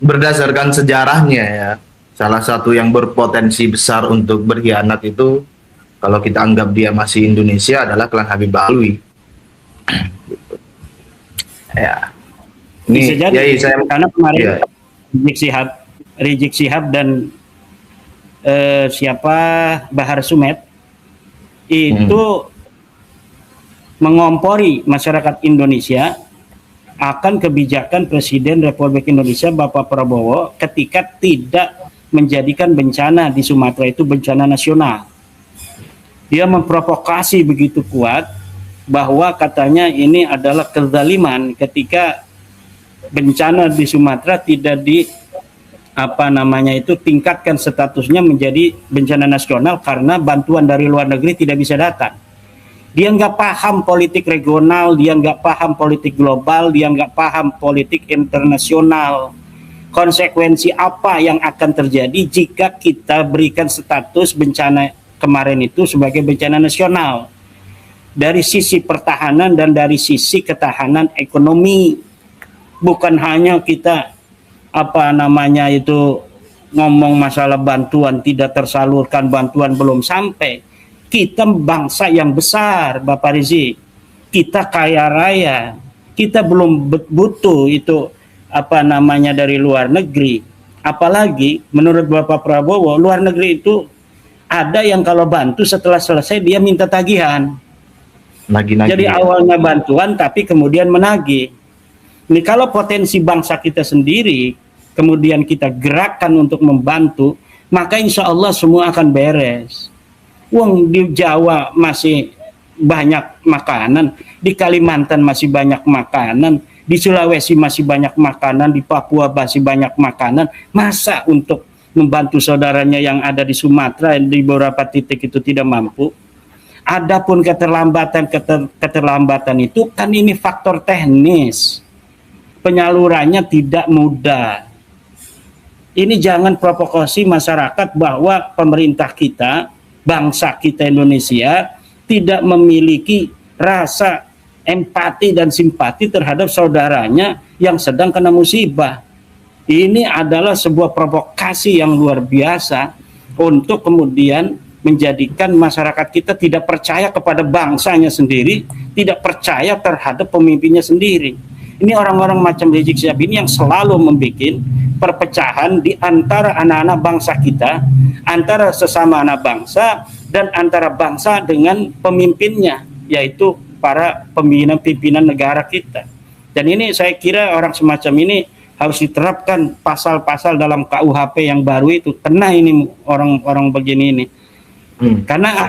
berdasarkan sejarahnya ya, salah satu yang berpotensi besar untuk berkhianat itu kalau kita anggap dia masih Indonesia adalah klan Habib Alwi. Ya, Bisa ini jadi ya saya karena kemarin ya. Rizik Sihab dan siapa Bahar Sumet itu mengompori masyarakat Indonesia akan kebijakan Presiden Republik Indonesia Bapak Prabowo ketika tidak menjadikan bencana di Sumatera itu bencana nasional. Dia memprovokasi begitu kuat bahwa katanya ini adalah kezaliman ketika bencana di Sumatera tidak tingkatkan statusnya menjadi bencana nasional karena bantuan dari luar negeri tidak bisa datang. Dia nggak paham politik regional, dia nggak paham politik global, dia nggak paham politik internasional. Konsekuensi apa yang akan terjadi jika kita berikan status bencana kemarin itu sebagai bencana nasional? Dari sisi pertahanan dan dari sisi ketahanan ekonomi. Bukan hanya kita ngomong masalah bantuan tidak tersalurkan, bantuan belum sampai. Kita bangsa yang besar, Bapak Rizik. Kita kaya raya. Kita belum butuh itu dari luar negeri. Apalagi menurut Bapak Prabowo, luar negeri itu ada yang kalau bantu setelah selesai dia minta tagihan. Jadi awalnya bantuan tapi kemudian menagih. Ini kalau potensi bangsa kita sendiri kemudian kita gerakkan untuk membantu, maka insya Allah semua akan beres. Wong di Jawa masih banyak makanan, di Kalimantan masih banyak makanan, di Sulawesi masih banyak makanan, di Papua masih banyak makanan. Masa untuk membantu saudaranya yang ada di Sumatera di beberapa titik itu tidak mampu? Adapun keterlambatan itu kan ini faktor teknis. Penyalurannya tidak mudah. Ini jangan provokasi masyarakat bahwa pemerintah kita, bangsa kita Indonesia tidak memiliki rasa empati dan simpati terhadap saudaranya yang sedang kena musibah. Ini adalah sebuah provokasi yang luar biasa untuk kemudian menjadikan masyarakat kita tidak percaya kepada bangsanya sendiri, tidak percaya terhadap pemimpinnya sendiri. Ini orang-orang macam Rizik Sihab ini yang selalu membuat perpecahan di antara anak-anak bangsa kita, antara sesama anak bangsa, dan antara bangsa dengan pemimpinnya, yaitu para pimpinan negara kita. Dan ini saya kira orang semacam ini harus diterapkan pasal-pasal dalam KUHP yang baru itu. Kena ini orang-orang begini ini. Karena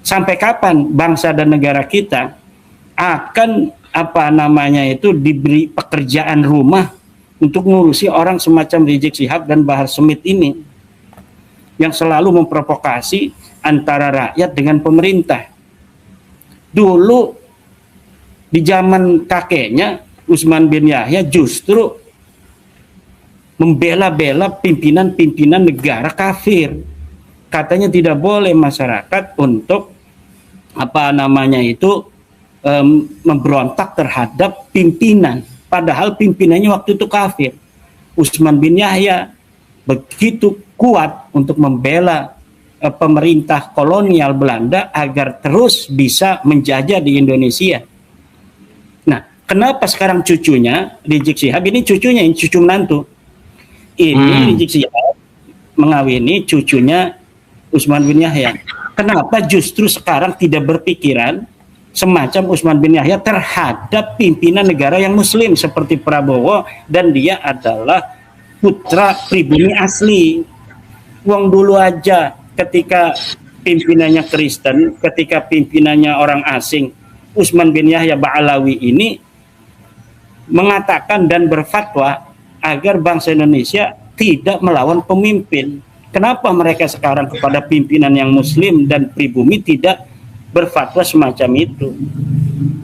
sampai kapan bangsa dan negara kita akan diberi pekerjaan rumah untuk ngurusi orang semacam Rizik Sihab dan Bahar Smith ini yang selalu memprovokasi antara rakyat dengan pemerintah. Dulu di zaman kakeknya Utsman bin Yahya justru membela-bela pimpinan-pimpinan negara kafir. Katanya tidak boleh masyarakat untuk memberontak terhadap pimpinan, padahal pimpinannya waktu itu kafir. Utsman bin Yahya begitu kuat untuk membela pemerintah kolonial Belanda agar terus bisa menjajah di Indonesia. Nah, kenapa sekarang cucunya Rizik Sihab ini cucunya, ini cucu menantu ini Rizik Sihab mengawini cucunya Utsman bin Yahya. Kenapa justru sekarang tidak berpikiran semacam Utsman bin Yahya terhadap pimpinan negara yang muslim seperti Prabowo, dan dia adalah putra pribumi asli. Wong dulu aja ketika pimpinannya Kristen, ketika pimpinannya orang asing, Utsman bin Yahya Ba'alawi ini mengatakan dan berfatwa agar bangsa Indonesia tidak melawan pemimpin. Kenapa mereka sekarang kepada pimpinan yang muslim dan pribumi tidak berfatwa semacam itu?